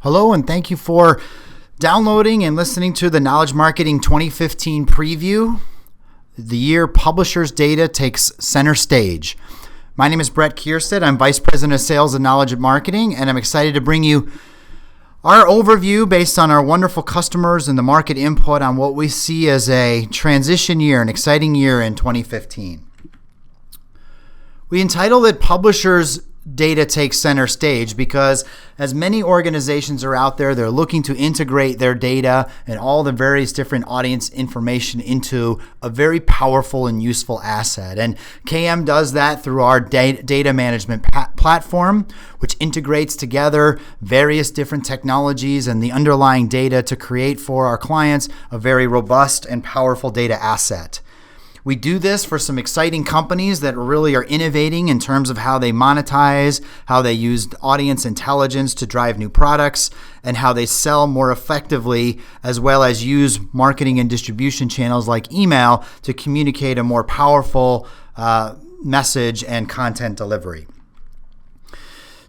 Hello, and thank you for downloading and listening to the Knowledge Marketing 2015 preview. The year publishers' data takes center stage. My name is Brett Kierstead. I'm Vice President of Sales and Knowledge Marketing, and I'm excited to bring you our overview based on our wonderful customers and the market input on what we see as a transition year, an exciting year in 2015. We entitled it Publishers' Data Takes Center Stage because as many organizations are out there, they're looking to integrate their data and all the various different audience information into a very powerful and useful asset. And KM does that through our data management platform, which integrates together various different technologies and the underlying data to create for our clients a very robust and powerful data asset. We do this for some exciting companies that really are innovating in terms of how they monetize, how they use audience intelligence to drive new products, and how they sell more effectively, as well as use marketing and distribution channels like email to communicate a more powerful message and content delivery.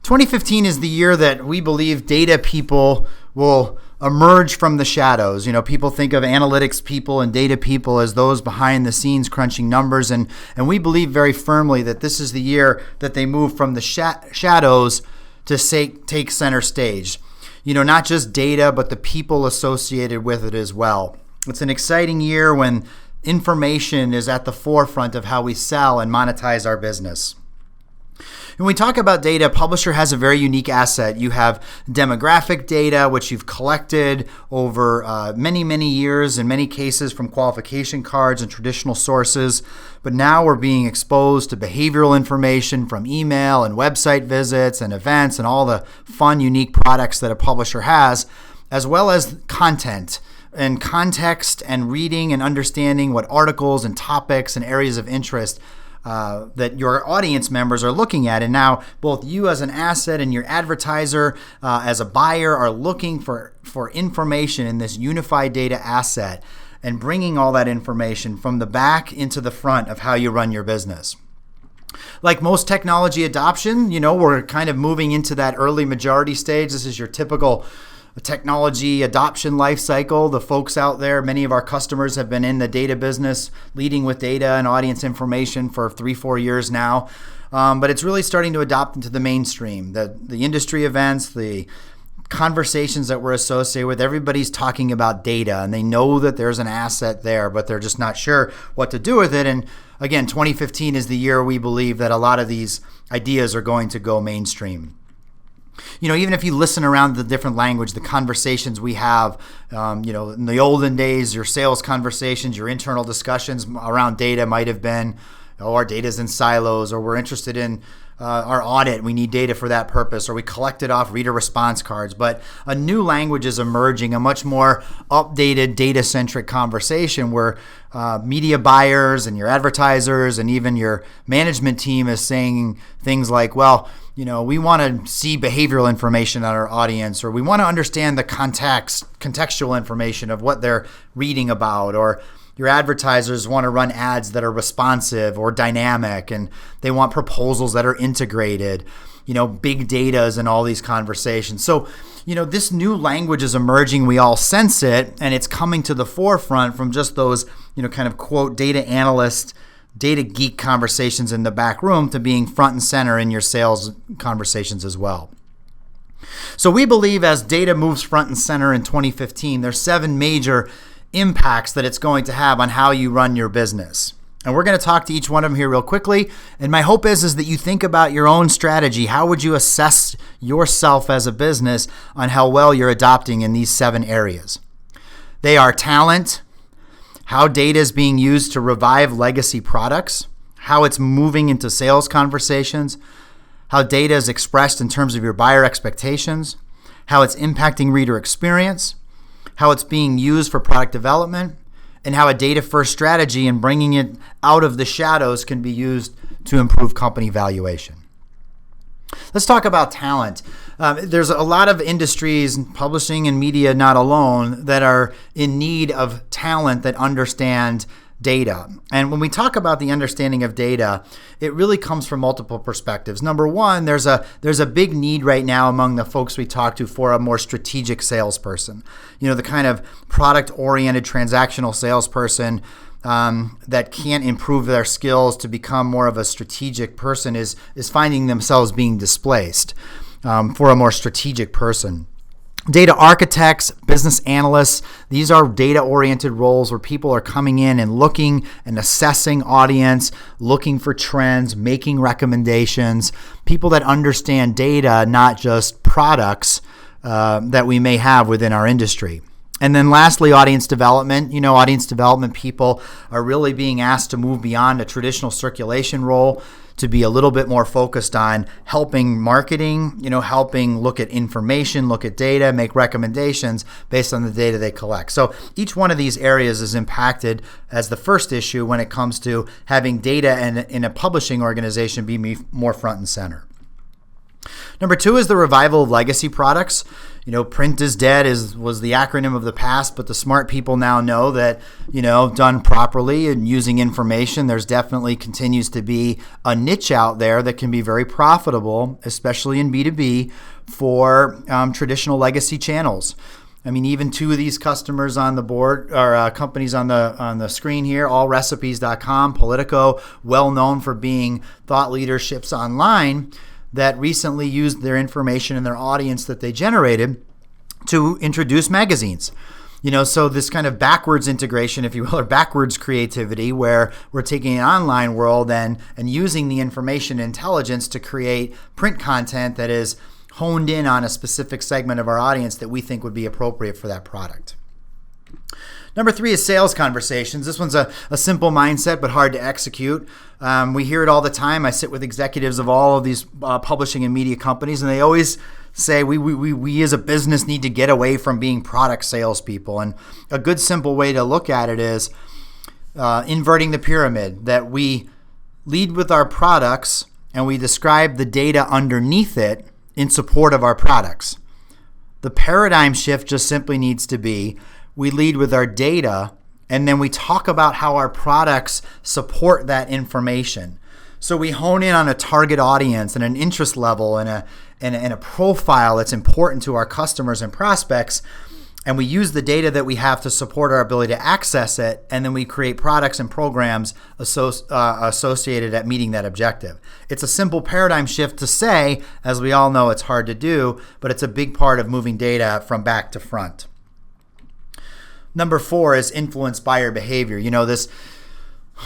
2015 is the year that we believe data people will emerge from the shadows. People think of analytics people and data people as those behind the scenes crunching numbers, and we believe very firmly that this is the year that they move from the shadows to take center stage. Not just data, but the people associated with it as well. It's an exciting year when information is at the forefront of how we sell and monetize our business. When we talk about data, Publisher has a very unique asset. You have demographic data, which you've collected over many, many years, in many cases from qualification cards and traditional sources. But now we're being exposed to behavioral information from email and website visits and events and all the fun, unique products that a publisher has, as well as content and context and reading and understanding what articles and topics and areas of interest that your audience members are looking at. And now both you as an asset and your advertiser as a buyer are looking for information in this unified data asset and bringing all that information from the back into the front of how you run your business. Like most technology adoption, we're kind of moving into that early majority stage. This is your typical technology adoption life cycle. The folks out there, many of our customers have been in the data business, leading with data and audience information for 3-4 years now. But it's really starting to adopt into the mainstream. The industry events, the conversations that we're associated with, everybody's talking about data and they know that there's an asset there, but they're just not sure what to do with it. And again, 2015 is the year we believe that a lot of these ideas are going to go mainstream. Even if you listen around the different language, the conversations we have, in the olden days, your sales conversations, your internal discussions around data might have been, our data's in silos, or we're interested in our audit, we need data for that purpose, or we collected off reader response cards. But a new language is emerging, a much more updated data-centric conversation where media buyers and your advertisers and even your management team is saying things like, well, we want to see behavioral information on our audience, or we want to understand the contextual information of what they're reading about, or your advertisers want to run ads that are responsive or dynamic, and they want proposals that are integrated, big datas and all these conversations. So, this new language is emerging. We all sense it, and it's coming to the forefront from just those, kind of quote data analyst, data geek conversations in the back room to being front and center in your sales conversations as well. So we believe as data moves front and center in 2015, there's 7 major impacts that it's going to have on how you run your business. And we're going to talk to each one of them here real quickly. And my hope is that you think about your own strategy. How would you assess yourself as a business on how well you're adopting in these 7 areas? They are talent, how data is being used to revive legacy products, how it's moving into sales conversations, how data is expressed in terms of your buyer expectations, how it's impacting reader experience, how it's being used for product development, and how a data-first strategy and bringing it out of the shadows can be used to improve company valuation. Let's talk about talent. There's a lot of industries, publishing and media not alone, that are in need of talent that understand data. And when we talk about the understanding of data, it really comes from multiple perspectives. Number one, there's a big need right now among the folks we talk to for a more strategic salesperson. The kind of product-oriented transactional salesperson that can't improve their skills to become more of a strategic person is finding themselves being displaced for a more strategic person. Data architects, business analysts, these are data-oriented roles where people are coming in and looking and assessing audience, looking for trends, making recommendations, people that understand data, not just products that we may have within our industry. And then lastly, audience development. Audience development people are really being asked to move beyond a traditional circulation role to be a little bit more focused on helping marketing, helping look at information, look at data, make recommendations based on the data they collect. So each one of these areas is impacted as the first issue when it comes to having data in a publishing organization be more front and center. Number two is the revival of legacy products. Print is dead was the acronym of the past, but the smart people now know that, done properly and using information, there's definitely continues to be a niche out there that can be very profitable, especially in B2B for traditional legacy channels. Even two of these customers on the board or companies on the screen here, allrecipes.com, Politico, well known for being thought leaderships online, that recently used their information and their audience that they generated to introduce magazines. So this kind of backwards integration, if you will, or backwards creativity, where we're taking an online world and using the information intelligence to create print content that is honed in on a specific segment of our audience that we think would be appropriate for that product. Number three is sales conversations. This one's a simple mindset, but hard to execute. We hear it all the time. I sit with executives of all of these publishing and media companies, and they always say we as a business need to get away from being product salespeople. And a good simple way to look at it is inverting the pyramid, that we lead with our products and we describe the data underneath it in support of our products. The paradigm shift just simply needs to be we lead with our data, and then we talk about how our products support that information. So we hone in on a target audience and an interest level and a profile that's important to our customers and prospects, and we use the data that we have to support our ability to access it, and then we create products and programs associated at meeting that objective. It's a simple paradigm shift to say, as we all know it's hard to do, but it's a big part of moving data from back to front. Number four is influence buyer behavior.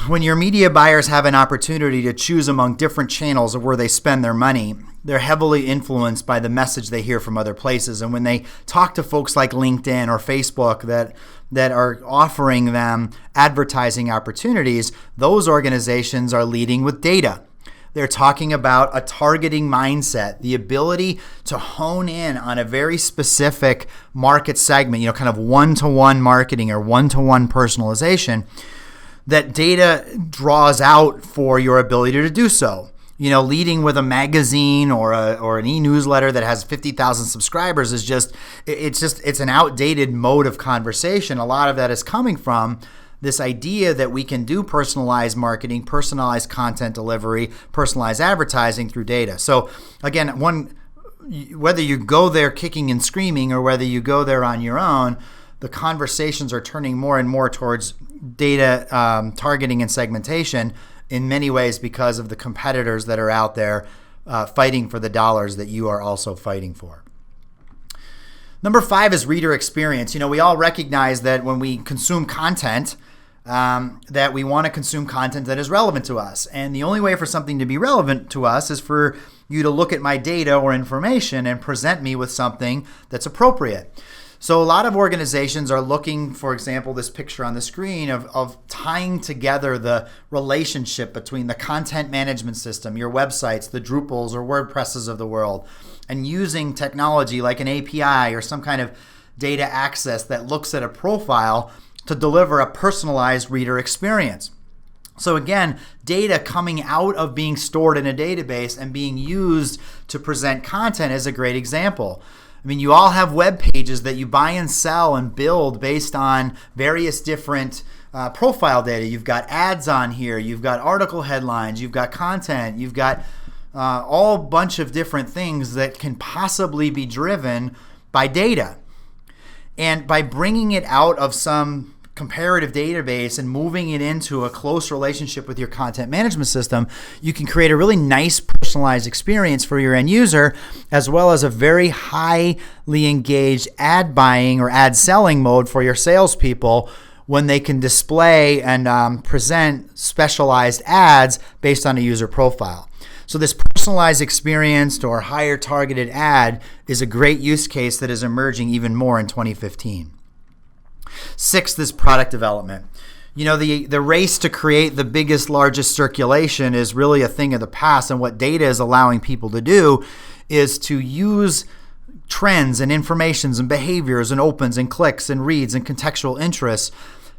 When your media buyers have an opportunity to choose among different channels of where they spend their money, they're heavily influenced by the message they hear from other places. And when they talk to folks like LinkedIn or Facebook that are offering them advertising opportunities, those organizations are leading with data. They're talking about a targeting mindset, the ability to hone in on a very specific market segment, kind of one-to-one marketing or one-to-one personalization that data draws out for your ability to do so. Leading with a magazine or an e-newsletter that has 50,000 subscribers is it's an outdated mode of conversation. A lot of that is coming from this idea that we can do personalized marketing, personalized content delivery, personalized advertising through data. So again, whether you go there kicking and screaming or whether you go there on your own, the conversations are turning more and more towards data targeting and segmentation in many ways because of the competitors that are out there fighting for the dollars that you are also fighting for. Number five is reader experience. We all recognize that when we consume content, that we want to consume content that is relevant to us. And the only way for something to be relevant to us is for you to look at my data or information and present me with something that's appropriate. So a lot of organizations are looking, for example, this picture on the screen of tying together the relationship between the content management system, your websites, the Drupals or WordPresses of the world, and using technology like an API or some kind of data access that looks at a profile to deliver a personalized reader experience. So again, data coming out of being stored in a database and being used to present content is a great example. You all have web pages that you buy and sell and build based on various different profile data, you've got ads on here, you've got article headlines, you've got content, you've got all bunch of different things that can possibly be driven by data. And by bringing it out of some comparative database and moving it into a close relationship with your content management system, you can create a really nice personalized experience for your end user, as well as a very highly engaged ad buying or ad selling mode for your salespeople when they can display and present specialized ads based on a user profile. So this personalized experienced or higher targeted ad is a great use case that is emerging even more in 2015. Sixth is product development. You know, the race to create the biggest, largest circulation is really a thing of the past, and what data is allowing people to do is to use trends and informations and behaviors and opens and clicks and reads and contextual interests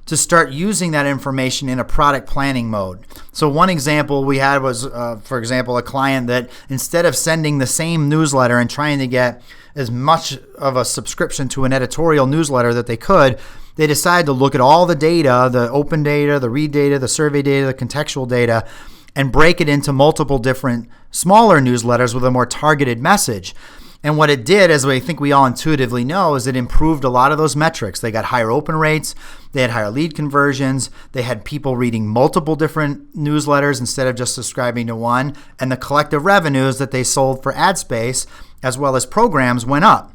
to start using that information in a product planning mode. So one example we had was, for example, a client that instead of sending the same newsletter and trying to get as much of a subscription to an editorial newsletter that they could, they decided to look at all the data, the open data, the read data, the survey data, the contextual data, and break it into multiple different smaller newsletters with a more targeted message. And what it did, as I think we all intuitively know, is it improved a lot of those metrics. They got higher open rates, they had higher lead conversions, they had people reading multiple different newsletters instead of just subscribing to one, and the collective revenues that they sold for ad space as well as programs went up.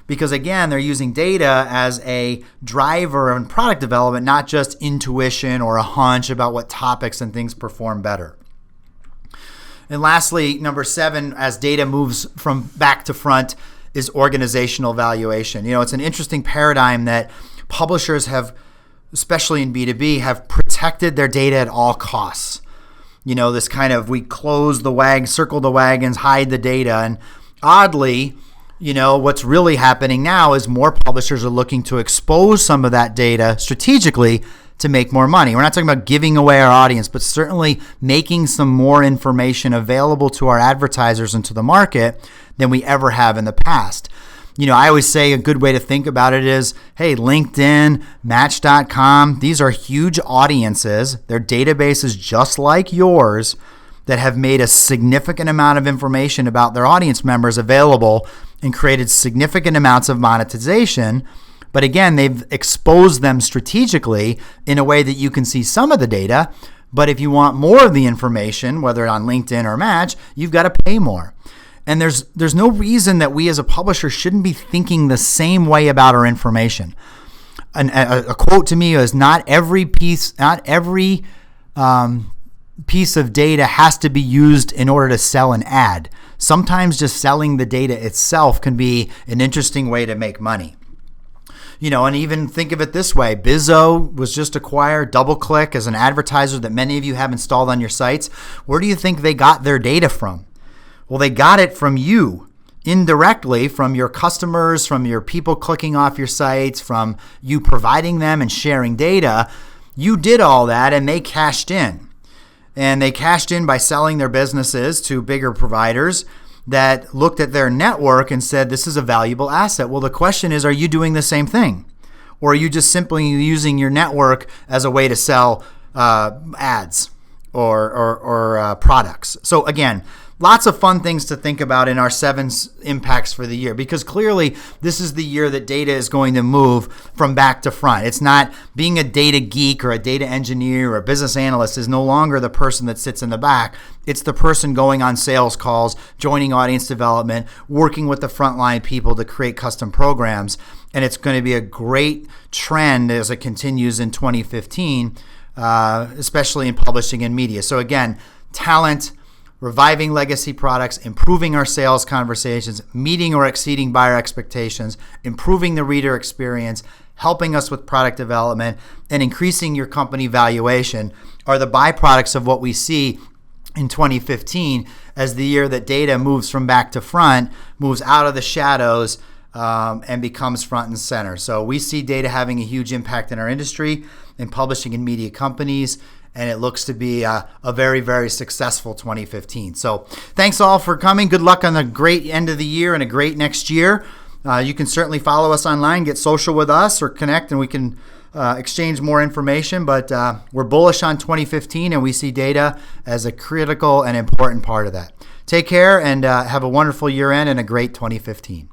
Because again, they're using data as a driver in product development, not just intuition or a hunch about what topics and things perform better. And lastly, number 7, as data moves from back to front, is organizational valuation. You know, it's an interesting paradigm that publishers have, especially in B2B, have protected their data at all costs. You know, this kind of, we close the wagon, circle the wagons, hide the data. And oddly, you know, what's really happening now is more publishers are looking to expose some of that data strategically to make more money. We're not talking about giving away our audience, but certainly making some more information available to our advertisers and to the market than we ever have in the past. You know, I always say a good way to think about it is, hey, LinkedIn, Match.com, these are huge audiences. Their databases just like yours that have made a significant amount of information about their audience members available and created significant amounts of monetization. But again, they've exposed them strategically in a way that you can see some of the data. But if you want more of the information, whether on LinkedIn or Match, you've got to pay more. And there's no reason that we as a publisher shouldn't be thinking the same way about our information. A quote to me is, not every piece of data has to be used in order to sell an ad. Sometimes just selling the data itself can be an interesting way to make money. You know, and even think of it this way. Bizzo was just acquired, DoubleClick, as an advertiser that many of you have installed on your sites. Where do you think they got their data from? Well, they got it from you, indirectly, from your customers, from your people clicking off your sites, from you providing them and sharing data. You did all that and they cashed in. And they cashed in by selling their businesses to bigger providers that looked at their network and said, this is a valuable asset. Well, the question is, are you doing the same thing? Or are you just simply using your network as a way to sell ads or products? So again, lots of fun things to think about in our 7 impacts for the year, because clearly this is the year that data is going to move from back to front. It's not being a data geek or a data engineer or a business analyst is no longer the person that sits in the back. It's the person going on sales calls, joining audience development, working with the frontline people to create custom programs. And it's going to be a great trend as it continues in 2015, especially in publishing and media. So again, talent, reviving legacy products, improving our sales conversations, meeting or exceeding buyer expectations, improving the reader experience, helping us with product development, and increasing your company valuation are the byproducts of what we see in 2015 as the year that data moves from back to front, moves out of the shadows, and becomes front and center. So we see data having a huge impact in our industry, in publishing and media companies, and it looks to be a very, very successful 2015. So thanks all for coming. Good luck on a great end of the year and a great next year. You can certainly follow us online, get social with us, or connect, and we can exchange more information. But we're bullish on 2015, and we see data as a critical and important part of that. Take care and have a wonderful year end and a great 2015.